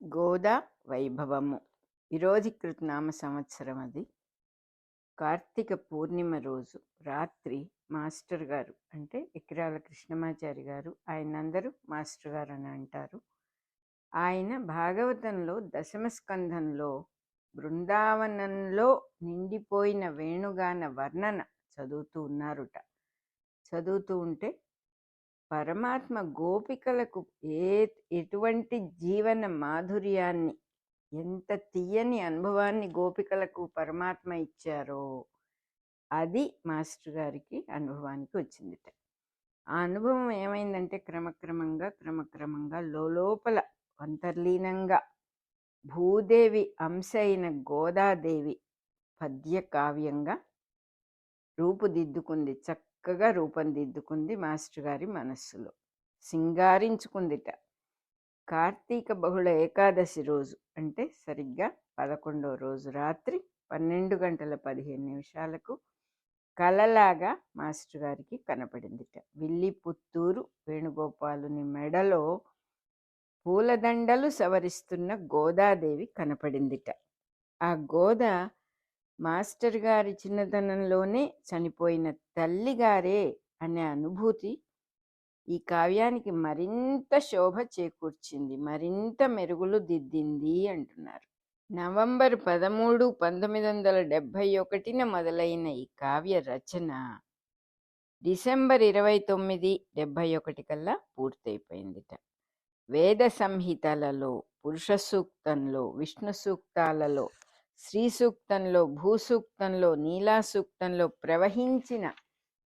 గోదా వైభవము. విరోధి కృతనామ సంవత్సరం అది. కార్తీక పూర్ణిమ రోజు రాత్రి మాస్టర్ గారు అంటే ఎకిరాల కృష్ణమాచారి గారు, ఆయనందరూ మాస్టర్ గారు అని అంటారు. ఆయన భాగవతంలో దశమ స్కంధంలో బృందావనంలో నిండిపోయిన వేణుగాన వర్ణన చదువుతూ ఉన్నారుట. చదువుతూ ఉంటే పరమాత్మ గోపికలకు ఎటువంటి జీవన మాధుర్యాన్ని, ఎంత తీయని అనుభవాన్ని గోపికలకు పరమాత్మ ఇచ్చారో అది మాస్టర్ గారికి అనుభవానికి వచ్చిందిట. ఆ అనుభవం ఏమైందంటే క్రమక్రమంగా లోపల అంతర్లీనంగా భూదేవి అంశ అయిన గోదాదేవి పద్య కావ్యంగా రూపుదిద్దుకుంది. చక్కగా రూపందిద్దుకుంది మాస్టర్ గారి మనస్సులో, సింగారించుకుందిట. కార్తీక బహుళ ఏకాదశి రోజు అంటే సరిగ్గా 11వ రోజు రాత్రి 12:15 కలలాగా మాస్టర్ గారికి కనపడిందిట. విల్లి పుత్తూరు వేణుగోపాలుని మెడలో పూలదండలు సవరిస్తున్న గోదాదేవి కనపడిందిట. ఆ గోద మాస్టర్ గారి చిన్నతనంలోనే చనిపోయిన తల్లిగారే అనే అనుభూతి ఈ కావ్యానికి మరింత శోభ చేకూర్చింది, మరింత మెరుగులు దిద్దింది అంటున్నారు. నవంబర్ 13, 1971 మొదలైన ఈ కావ్య రచన డిసెంబర్ 29, 1971 పూర్తయిపోయిందిట. వేద సంహితలలో, పురుష సూక్తంలో, విష్ణు సూక్తాలలో, శ్రీ సూక్తంలో, భూసూక్తంలో, నీలా సూక్తంలో ప్రవహించిన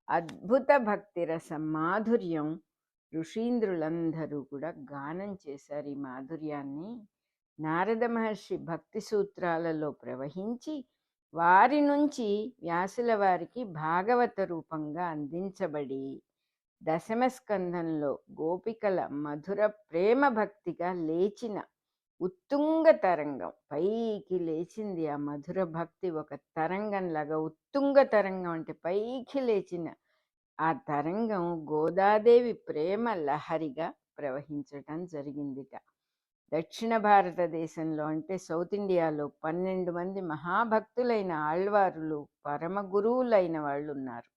అద్భుత భక్తి రస మాధుర్యం ఋషీంద్రులందరూ కూడా గానం చేశారు. ఈ మాధుర్యాన్ని నారద మహర్షి భక్తి సూత్రాలలో ప్రవహించి వారి నుంచి వ్యాసుల వారికి భాగవత రూపంగా అందించబడి దశమ స్కంధంలో గోపికల మధుర ప్రేమ భక్తిగా లేచిన ఉత్తుంగ తరంగం, పైకి లేచింది ఆ మధుర భక్తి. ఒక తరంగంలాగా, ఉత్తుంగ తరంగం అంటే పైకి లేచిన ఆ తరంగం గోదాదేవి ప్రేమ లహరిగా ప్రవహించటం జరిగిందిట. దక్షిణ భారతదేశంలో అంటే సౌత్ ఇండియాలో 12 మంది మహాభక్తులైన ఆళ్వారులు, పరమ గురువులైన వాళ్ళు ఉన్నారు.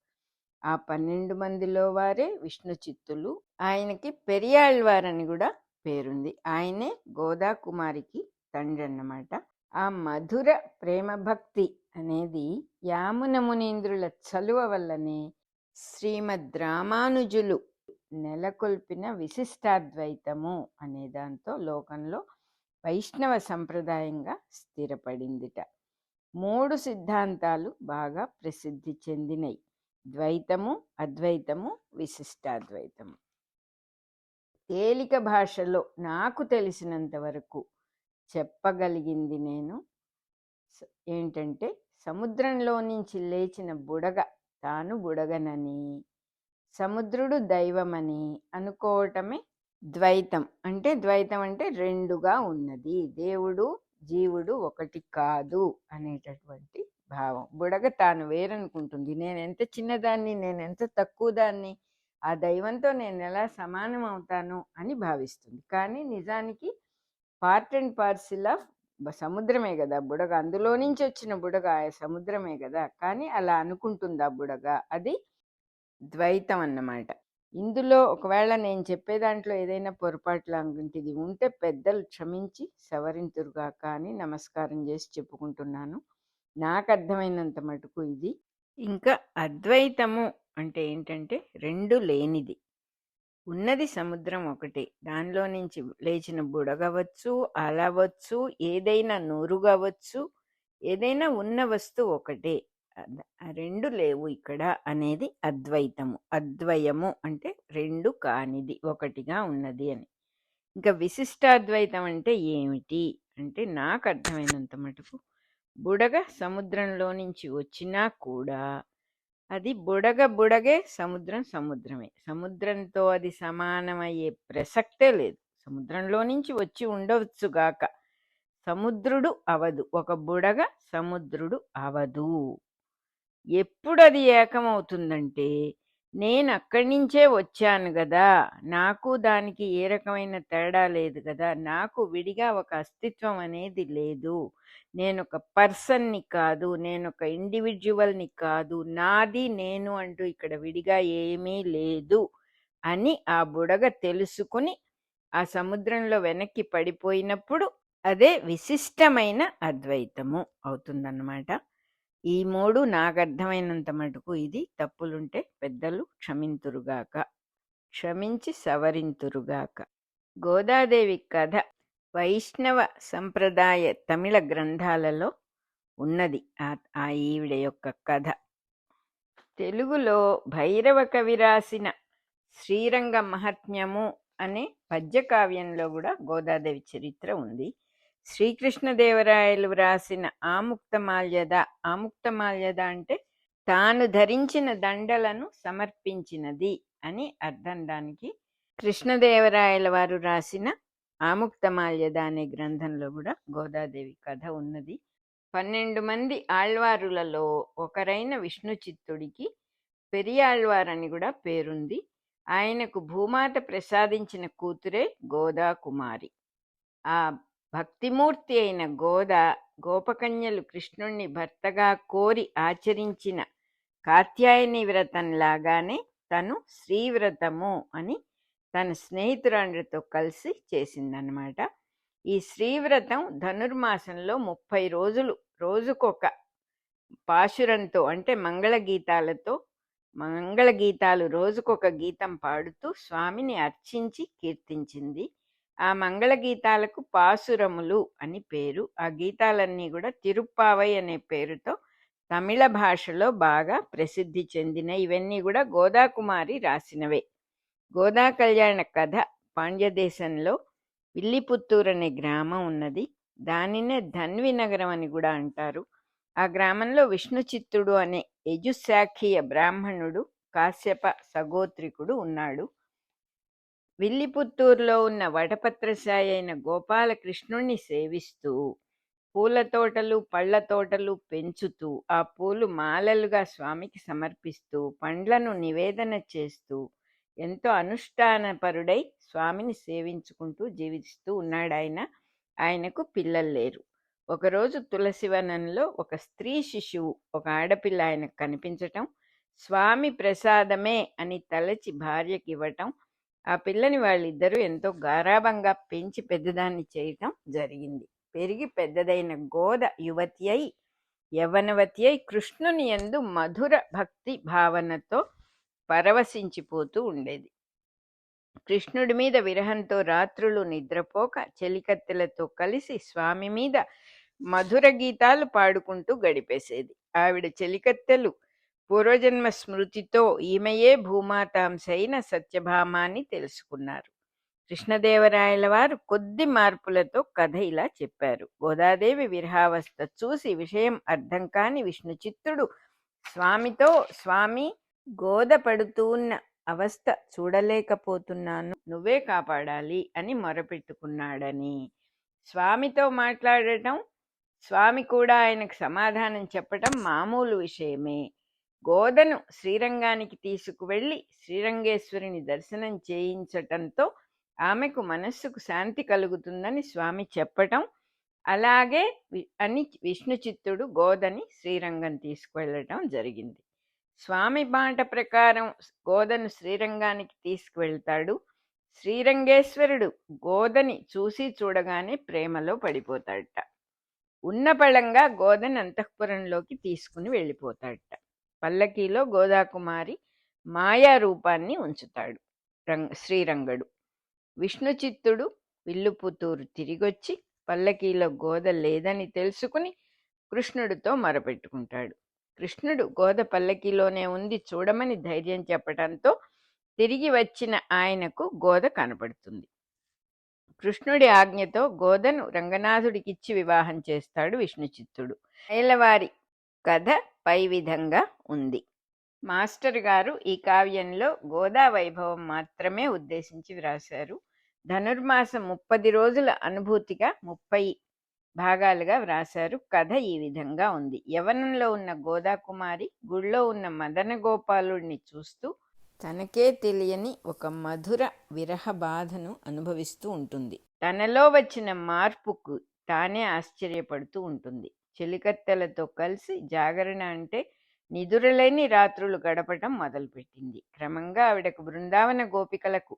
ఆ 12 మందిలో వారే విష్ణు చిత్తులు. ఆయనకి పెరియాళ్వారని కూడా పేరుంది. ఆయనే గోదా కుమారికి తండ్రి అన్నమాట. ఆ మధుర ప్రేమ భక్తి అనేది యామున మునీంద్రుల చలువ వల్లనే శ్రీమద్ రామానుజులు నెలకొల్పిన విశిష్టాద్వైతము అనే దాంతో లోకంలో వైష్ణవ సంప్రదాయంగా స్థిరపడిందిట. 3 సిద్ధాంతాలు బాగా ప్రసిద్ధి చెందినవి: ద్వైతము, అద్వైతము, విశిష్టాద్వైతము. తేలిక భాషలో నాకు తెలిసినంత వరకు చెప్పగలిగింది నేను ఏంటంటే, సముద్రంలో నుంచి లేచిన బుడగ తాను బుడగనని, సముద్రుడు దైవమని అనుకోవటమే ద్వైతం. అంటే ద్వైతం అంటే రెండుగా ఉన్నది, దేవుడు జీవుడు ఒకటి కాదు అనేటటువంటి భావం. బుడగ తాను వేరనుకుంటుంది. నేను ఎంత చిన్నదాన్ని, నేను ఎంత తక్కువ దాన్ని, ఆ దైవంతో నేను ఎలా సమానం అవుతాను అని భావిస్తుంది. కానీ నిజానికి పార్ట్ అండ్ పార్సిల్ ఆఫ్ సముద్రమే కదా బుడగ. అందులో నుంచి వచ్చిన బుడగ సముద్రమే కదా. కానీ అలా అనుకుంటుంది ఆ బుడగ. అది ద్వైతం అన్నమాట. ఇందులో ఒకవేళ నేను చెప్పే దాంట్లో ఏదైనా పొరపాటు లాంటిది ఉంటే పెద్దలు క్షమించి సవరింతురుగా కానీ నమస్కారం చేసి చెప్పుకుంటున్నాను. నాకు అర్థమైనంత మటుకు ఇది. ఇంకా అద్వైతము అంటే ఏంటంటే రెండు లేనిది, ఉన్నది సముద్రం ఒకటే. దానిలో నుంచి లేచిన బుడగవచ్చు, అలవచ్చు, ఏదైనా నూరుగవచ్చు, ఏదైనా ఉన్న వస్తువు ఒకటే. ఆ రెండు లేవు ఇక్కడ అనేది అద్వైతము. అద్వయము అంటే రెండు కానిది, ఒకటిగా ఉన్నది అని. ఇంకా విశిష్టాద్వైతం అంటే ఏమిటి అంటే, నాకు అర్థమైనంత మటుకు బుడగ సముద్రంలో నుంచి వచ్చినా కూడా అది బుడగే, సముద్రం సముద్రమే. సముద్రంతో అది సమానమయ్యే ప్రసక్తే లేదు. సముద్రంలో నుంచి వచ్చి ఉండవచ్చుగాక, సముద్రుడు అవదు. ఒక బుడగ సముద్రుడు అవదు. ఎప్పుడు అది ఏకమవుతుందంటే నేను అక్కడి నుంచే వచ్చాను గదా! నాకు దానికి ఏ రకమైన తేడా లేదు గదా! నాకు విడిగా ఒక అస్తిత్వం అనేది లేదు. నేనొక పర్సన్‌ని కాదు. నేనొక ఇండివిడ్యువల్‌ని కాదు. నాది నేను అంటూ ఇక్కడ విడిగా ఏమీ లేదు అని ఆ బుడగ తెలుసుకుని, ఆ సముద్రంలో వెనక్కి పడిపోయినప్పుడు అదే విశిష్టమైన అద్వైతము అవుతుందన్నమాట. ఈ 3 నాకర్థమైనంత మటుకు ఇది. తప్పులుంటే పెద్దలు క్షమింతురుగాక. క్షమించి సవరింతురుగాక. గోదాదేవి కథ వైష్ణవ సంప్రదాయ తమిళ గ్రంథాలలో ఉన్నది. ఆ ఈవిడ యొక్క కథ. తెలుగులో భైరవ కవి రాసిన శ్రీరంగ మహాత్మ్యము అనే పద్యకావ్యంలో కూడా గోదాదేవి చరిత్ర ఉంది. శ్రీకృష్ణదేవరాయలు వ్రాసిన ఆముక్తమాల్యద. ఆముక్తమాల్యద అంటే తాను ధరించిన దండలను సమర్పించినది అని అర్థం దానికి. కృష్ణదేవరాయల వారు రాసిన ఆముక్తమాల్యద అనే గ్రంథంలో కూడా గోదాదేవి కథ ఉన్నది. 12 మంది ఆళ్వారులలో ఒకరైన విష్ణు చిత్తుడికి పెరియాళ్వారని కూడా పేరుంది. ఆయనకు భూమాత ప్రసాదించిన కూతురే గోదా కుమారి. ఆ భక్తిమూర్తి అయిన గోద గోపకన్యలు కృష్ణుణ్ణి భర్తగా కోరి ఆచరించిన కాత్యాయని వ్రతంలాగానే తను శ్రీవ్రతము అని తన స్నేహితురాండ్రతో కలిసి చేసిందనమాట. ఈ శ్రీవ్రతం ధనుర్మాసంలో 30 రోజులు రోజుకొక పాశురంతో అంటే మంగళగీతాలు రోజుకొక గీతం పాడుతూ స్వామిని అర్చించి కీర్తించింది. ఆ మంగళగీతాలకు పాసురములు అని పేరు. ఆ గీతాలన్నీ కూడా తిరుప్పావై అనే పేరుతో తమిళ భాషలో బాగా ప్రసిద్ధి చెందిన ఇవన్నీ కూడా గోదాకుమారి రాసినవే. గోదా కళ్యాణ కథ పాండ్యదేశంలో విల్లిపుత్తూరు అనే గ్రామం ఉన్నది. దానినే ధన్వి నగరం అని కూడా అంటారు. ఆ గ్రామంలో విష్ణు చిత్తుడు అనే యజుశాఖీయ బ్రాహ్మణుడు కాశ్యప సగోత్రికుడు ఉన్నాడు. విల్లిపుత్తూరులో ఉన్న వటపత్రశాయి అయిన గోపాలకృష్ణుణ్ణి సేవిస్తూ పూల తోటలు పళ్ళ తోటలు పెంచుతూ ఆ పూలు మాలలుగా స్వామికి సమర్పిస్తూ పండ్లను నివేదన చేస్తూ ఎంతో అనుష్ఠానపరుడై స్వామిని సేవించుకుంటూ జీవిస్తూ ఉన్నాడు ఆయన. ఆయనకు పిల్లలు లేరు. ఒకరోజు తులసివనంలో ఒక స్త్రీ శిశువు, ఒక ఆడపిల్ల ఆయనకు కనిపించటం, స్వామి ప్రసాదమే అని తలచి భార్యకి ఇవ్వటం, ఆ పిల్లని వాళ్ళిద్దరూ ఎంతో గారాబంగా పెంచి పెద్దదాన్ని చేయటం జరిగింది. పెరిగి పెద్దదైన గోద యువతి అయి యవ్వనవతి అయి కృష్ణుని యందు మధుర భక్తి భావనతో పరవశించిపోతూ ఉండేది. కృష్ణుడి మీద విరహంతో రాత్రులు నిద్రపోక చెలికత్తెలతో కలిసి స్వామి మీద మధుర గీతాలు పాడుకుంటూ గడిపేసేది. ఆవిడ చెలికత్తెలు పూర్వజన్మ స్మృతితో ఈమెయే భూమాతాంశైన సత్యభామ అని తెలుసుకున్నారు. కృష్ణదేవరాయల వారు కొద్ది మార్పులతో కథ ఇలా చెప్పారు. గోదాదేవి విరహావస్థ చూసి విషయం అర్థం కాని విష్ణు చిత్తుడు స్వామి గోద పడుతూన్న అవస్థ చూడలేకపోతున్నాను, నువ్వే కాపాడాలి అని మొరపెట్టుకున్నాడని, స్వామితో మాట్లాడటం, స్వామి కూడా ఆయనకు సమాధానం చెప్పటం మామూలు విషయమే. గోదను శ్రీరంగానికి తీసుకువెళ్ళి శ్రీరంగేశ్వరిని దర్శనం చేయించటంతో ఆమెకు మనస్సుకు శాంతి కలుగుతుందని స్వామి చెప్పటం, అలాగే అని విష్ణు చిత్తుడు గోదని శ్రీరంగం తీసుకువెళ్ళటం జరిగింది. స్వామి మాట ప్రకారం గోదను శ్రీరంగానికి తీసుకువెళ్తాడు. శ్రీరంగేశ్వరుడు గోదని చూసి చూడగానే ప్రేమలో పడిపోతాడట. ఉన్నపళంగా గోదని అంతఃపురంలోకి తీసుకుని వెళ్ళిపోతాడట. పల్లకీలో గోదాకుమారి మాయా రూపాన్ని ఉంచుతాడు శ్రీరంగడు. విష్ణు చిత్తుడు విల్లుపుత్తూరు తిరిగొచ్చి పల్లకీలో గోద లేదని తెలుసుకుని కృష్ణుడితో మొరపెట్టుకుంటాడు. కృష్ణుడు గోద పల్లకీలోనే ఉంది, చూడమని ధైర్యం చెప్పటంతో తిరిగి వచ్చిన ఆయనకు గోద కనపడుతుంది. కృష్ణుడి ఆజ్ఞతో గోదను రంగనాథుడికిచ్చి వివాహం చేస్తాడు విష్ణు చిత్తుడు. ఐలవారి కథ పై విధంగా ఉంది. మాస్టర్ గారు ఈ కావ్యంలో గోదా వైభవం మాత్రమే ఉద్దేశించి వ్రాశారు. ధనుర్మాసం 30 రోజుల అనుభూతిగా 30 భాగాలుగా వ్రాశారు. కథ ఈ విధంగా ఉంది. యవనంలో ఉన్న గోదాకుమారి గుళ్ళో ఉన్న మదన గోపాలుడిని చూస్తూ తనకే తెలియని ఒక మధుర విరహ బాధను అనుభవిస్తూ ఉంటుంది. తనలో వచ్చిన మార్పుకు తానే ఆశ్చర్యపడుతూ ఉంటుంది. చెలికత్తెలతో కలిసి జాగరణ అంటే నిదురలేని రాత్రులు గడపటం మొదలుపెట్టింది. క్రమంగా ఆవిడకు బృందావన గోపికలకు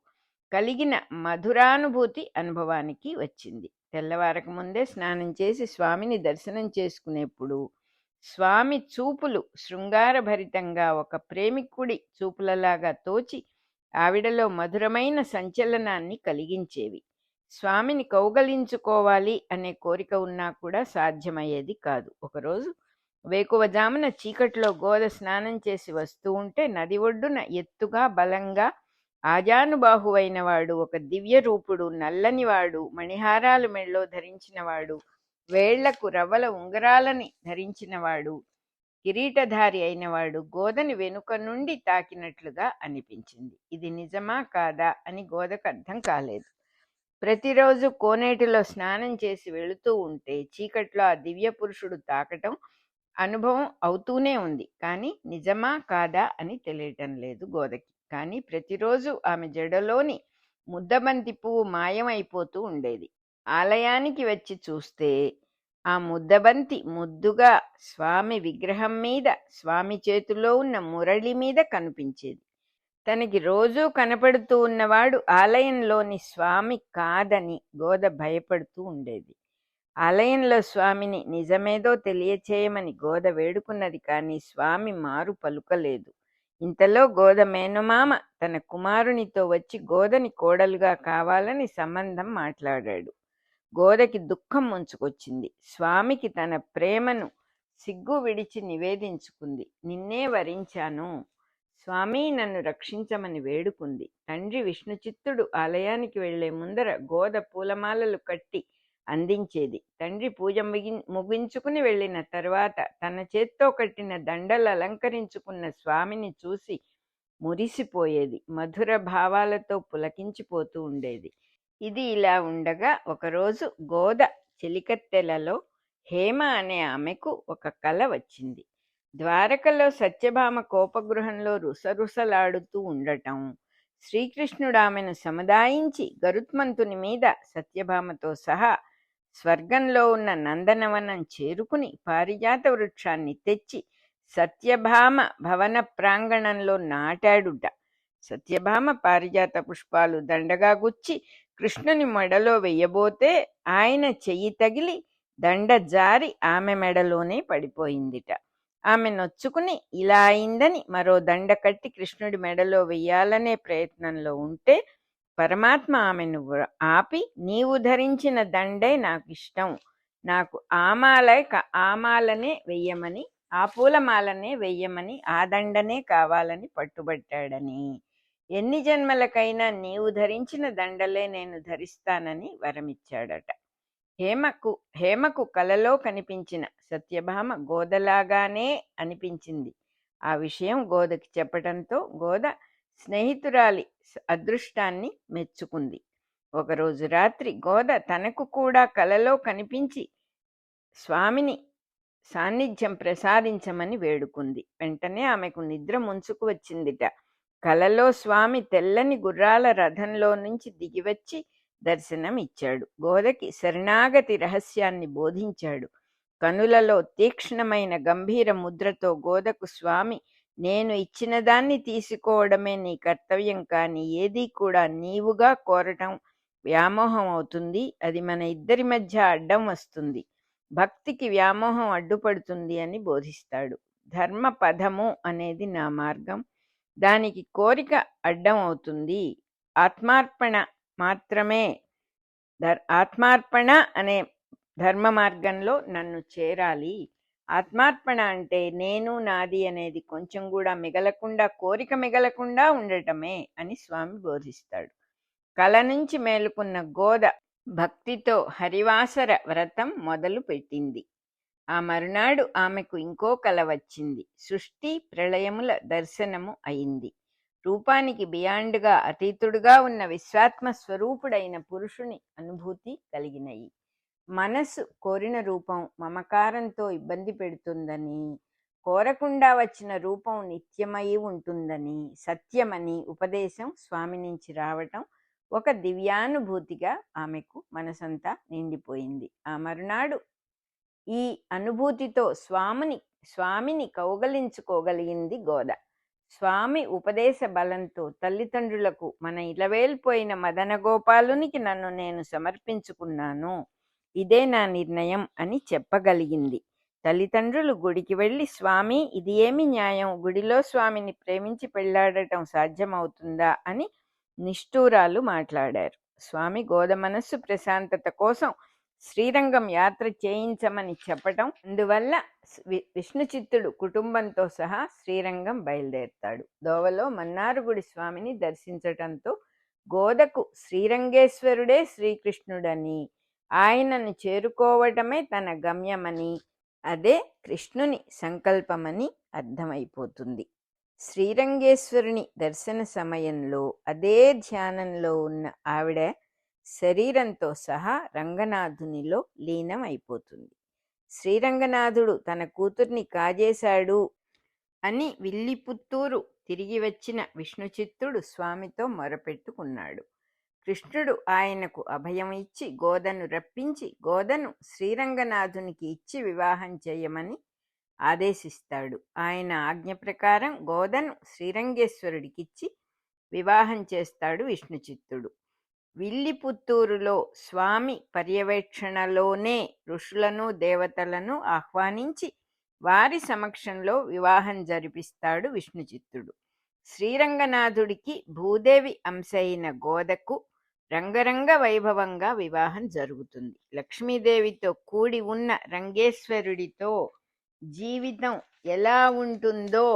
కలిగిన మధురానుభూతి అనుభవానికి వచ్చింది. తెల్లవారక ముందే స్నానం చేసి స్వామిని దర్శనం చేసుకునేప్పుడు స్వామి చూపులు శృంగారభరితంగా ఒక ప్రేమికుడి చూపులలాగా తోచి ఆవిడలో మధురమైన సంచలనాన్ని కలిగించేవి. స్వామిని కౌగలించుకోవాలి అనే కోరిక ఉన్నా కూడా సాధ్యమయ్యేది కాదు. ఒకరోజు వేకువజామున చీకట్లో గోద స్నానం చేసి వస్తూ ఉంటే నది ఒడ్డున ఎత్తుగా బలంగా ఆజానుబాహువైన వాడు, ఒక దివ్య రూపుడు, నల్లనివాడు, మణిహారాలు మెళ్ళో ధరించినవాడు, వేళ్లకు రవ్వల ఉంగరాలని ధరించినవాడు, కిరీటధారి అయినవాడు గోదని వెనుక నుండి తాకినట్లుగా అనిపించింది. ఇది నిజమా కాదా అని గోదకు అర్థం కాలేదు. ప్రతిరోజు కోనేటిలో స్నానం చేసి వెళుతూ ఉంటే చీకట్లో ఆ దివ్య పురుషుడు తాకటం అనుభవం అవుతూనే ఉంది. కానీ నిజమా కాదా అని తెలియటం లేదు గోదకి. కానీ ప్రతిరోజు ఆమె జడలోని ముద్దబంతి పువ్వు మాయమైపోతూ ఉండేది. ఆలయానికి వచ్చి చూస్తే ఆ ముద్దబంతి ముద్దుగా స్వామి విగ్రహం మీద, స్వామి చేతిలో ఉన్న మురళి మీద కనిపించేది. తనకి రోజూ కనపడుతూ ఉన్నవాడు ఆలయంలోని స్వామి కాదని గోద భయపడుతూ ఉండేది. ఆలయంలో స్వామిని నిజమేదో తెలియచేయమని గోద వేడుకున్నది, కానీ స్వామి మారు పలుకలేదు. ఇంతలో గోద మేనమామ తన కుమారునితో వచ్చి గోదని కోడలుగా కావాలని సంబంధం మాట్లాడాడు. గోదకి దుఃఖం ముంచుకొచ్చింది. స్వామికి తన ప్రేమను సిగ్గు విడిచి నివేదించుకుంది. నిన్నే వరించాను స్వామి, నన్ను రక్షించమని వేడుకుంది. తండ్రి విష్ణుచిత్తుడు ఆలయానికి వెళ్లే ముందర గోద పూలమాలలు కట్టి అందించేది. తండ్రి పూజ ముగించుకుని వెళ్ళిన తర్వాత తన చేత్తో కట్టిన దండలు అలంకరించుకున్న స్వామిని చూసి మురిసిపోయేది. మధుర భావాలతో పులకించిపోతూ ఉండేది. ఇది ఇలా ఉండగా ఒకరోజు గోద చెలికత్తెలలో హేమ అనే ఆమెకు ఒక కల వచ్చింది. ద్వారకలో సత్యభామ కోపగృహంలో రుసరుసలాడుతూ ఉండటం, శ్రీకృష్ణుడు ఆమెను సముదాయించి గరుత్మంతుని మీద సత్యభామతో సహా స్వర్గంలో ఉన్న నందనవనం చేరుకుని పారిజాత వృక్షాన్ని తెచ్చి సత్యభామ భవన ప్రాంగణంలో నాటాడుట. సత్యభామ పారిజాత పుష్పాలు దండగా గుచ్చి కృష్ణుని మెడలో వెయ్యబోతే ఆయన చెయ్యి తగిలి దండ జారి ఆమె మెడలోనే పడిపోయిందిట. ఆమె నొచ్చుకుని ఇలా అయిందని మరో దండ కట్టి కృష్ణుడి మెడలో వెయ్యాలనే ప్రయత్నంలో ఉంటే పరమాత్మ ఆమెను ఆపి, నీవు ధరించిన దండే నాకు ఇష్టం, నాకు ఆమాలనే వెయ్యమని, ఆ పూలమాలనే వెయ్యమని, ఆ దండనే కావాలని పట్టుబట్టాడని, ఎన్ని జన్మలకైనా నీవు ధరించిన దండలే నేను ధరిస్తానని వరమిచ్చాడట. హేమకు కలలో కనిపించిన సత్యభామ గోదలాగానే అనిపించింది. ఆ విషయం గోదకి చెప్పటంతో గోద స్నేహితురాలి అదృష్టాన్ని మెచ్చుకుంది. ఒకరోజు రాత్రి గోద తనకు కూడా కలలో కనిపించి స్వామిని సాన్నిధ్యం ప్రసాదించమని వేడుకుంది. వెంటనే ఆమెకు నిద్ర ముంచుకు వచ్చిందిట. కలలో స్వామి తెల్లని గుర్రాల రథంలో నుంచి దిగివచ్చి దర్శనం ఇచ్చాడు. గోదకి శరణాగతి రహస్యాన్ని బోధించాడు. కనులలో తీక్ష్ణమైన గంభీర ముద్రతో గోదకు స్వామి, నేను ఇచ్చిన దాన్ని తీసుకోవడమే నీ కర్తవ్యం, కానీ ఏదీ కూడా నీవుగా కోరటం వ్యామోహం అవుతుంది. అది మన ఇద్దరి మధ్య అడ్డం వస్తుంది. భక్తికి వ్యామోహం అడ్డుపడుతుంది అని బోధిస్తాడు. ధర్మ పదము అనేది నా మార్గం, దానికి కోరిక అడ్డం అవుతుంది. ఆత్మార్పణ మాత్రమే, ఆత్మార్పణ అనే ధర్మ మార్గంలో నన్ను చేరాలి. ఆత్మార్పణ అంటే నేను నాది అనేది కొంచెం కూడా మిగలకుండా, కోరిక మిగలకుండా ఉండటమే అని స్వామి బోధిస్తాడు. కల నుంచి మేలుకున్న గోద భక్తితో హరివాసర వ్రతం మొదలు పెట్టింది. ఆ మరునాడు ఆమెకు ఇంకో కల వచ్చింది. సృష్టి ప్రళయముల దర్శనము అయింది. రూపానికి బియాండ్గా అతీతుడుగా ఉన్న విశ్వాత్మ స్వరూపుడైన పురుషుని అనుభూతి కలిగినయి. మనసు కోరిన రూపం మమకారంతో ఇబ్బంది పెడుతుందని, కోరకుండా వచ్చిన రూపం నిత్యమై ఉంటుందని, సత్యమని ఉపదేశం స్వామి నుంచి రావటం ఒక దివ్యానుభూతిగా ఆమెకు మనసంతా నిండిపోయింది. ఆ మరునాడు ఈ అనుభూతితో స్వామిని కౌగలించుకోగలిగింది గోద. స్వామి ఉపదేశ బలంతో తల్లిదండ్రులకు మన ఇలవేల్పోయిన మదనగోపాలునికి నన్ను నేను సమర్పించుకున్నాను, ఇదే నా నిర్ణయం అని చెప్పగలిగింది. తల్లిదండ్రులు గుడికి వెళ్ళి, స్వామి, ఇది ఏమి న్యాయం, గుడిలో స్వామిని ప్రేమించి పెళ్లాడటం సాధ్యమవుతుందా అని నిష్ఠూరాలు మాట్లాడారు. స్వామి గోద మనస్సు ప్రశాంతత కోసం శ్రీరంగం యాత్ర చేయించమని చెప్పటం, అందువల్ల విష్ణుచిత్తుడు కుటుంబంతో సహా శ్రీరంగం బయలుదేరుతాడు. దోవలో మన్నారుగుడి స్వామిని దర్శించటంతో గోదకు శ్రీరంగేశ్వరుడే శ్రీకృష్ణుడని, ఆయనను చేరుకోవటమే తన గమ్యమని, అదే కృష్ణుని సంకల్పమని అర్థమైపోతుంది. శ్రీరంగేశ్వరుని దర్శన సమయంలో అదే ధ్యానంలో ఉన్న ఆవిడ శరీరంతో సహా రంగనాథునిలో లీనం అయిపోతుంది. శ్రీరంగనాథుడు తన కూతుర్ని కాజేశాడు అని విల్లిపుత్తూరు తిరిగి వచ్చిన విష్ణుచిత్తుడు స్వామితో మొరపెట్టుకున్నాడు. కృష్ణుడు ఆయనకు అభయం ఇచ్చి గోదను రప్పించి, గోదను శ్రీరంగనాథునికి ఇచ్చి వివాహం చేయమని ఆదేశిస్తాడు. ఆయన ఆజ్ఞ ప్రకారం గోదను శ్రీరంగేశ్వరుడికిచ్చి వివాహం చేస్తాడు విష్ణుచిత్తుడు. విల్లిపుత్తూరులో స్వామి పర్యవేక్షణలోనే ఋషులను దేవతలను ఆహ్వానించి వారి సమక్షంలో వివాహం జరిపిస్తాడు విష్ణుచిత్తుడు. శ్రీరంగనాథుడికి భూదేవి అంశైన గోదకు రంగరంగ వైభవంగా వివాహం జరుగుతుంది. లక్ష్మీదేవితో కూడి ఉన్న రంగేశ్వరుడితో జీవితం ఎలా ఉంటుందో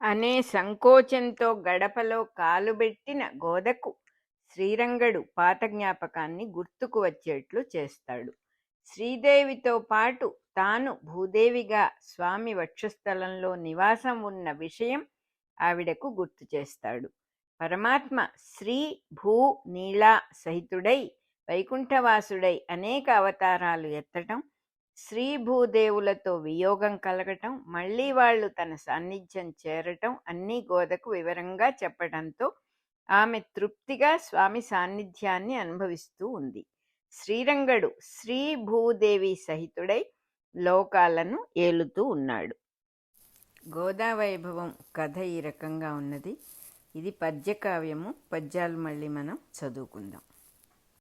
అనే సంకోచంతో గడపలో కాలుబెట్టిన గోదకు శ్రీరంగడు పాత జ్ఞాపకాన్ని గుర్తుకు వచ్చేట్లు చేస్తాడు. శ్రీదేవితో పాటు తాను భూదేవిగా స్వామి వక్షస్థలంలో నివాసం ఉన్న విషయం ఆవిడకు గుర్తు చేస్తాడు. పరమాత్మ శ్రీ భూ నీలా సహితుడై వైకుంఠవాసుడై అనేక అవతారాలు ఎత్తటం, శ్రీ భూదేవులతో వియోగం కలగటం, మళ్ళీ వాళ్ళు తన సాన్నిధ్యం చేరటం అన్నీ గోదకు వివరంగా చెప్పడంతో ఆమె తృప్తిగా స్వామి సాన్నిధ్యాన్ని అనుభవిస్తూ ఉంది. శ్రీరంగడు శ్రీ భూదేవి సహితుడై లోకాలను ఏలుతూ ఉన్నాడు. గోదావైభవం కథ ఈ రకంగా ఉన్నది. ఇది పద్యకావ్యము. పద్యాలు మళ్ళీ మనం చదువుకుందాం.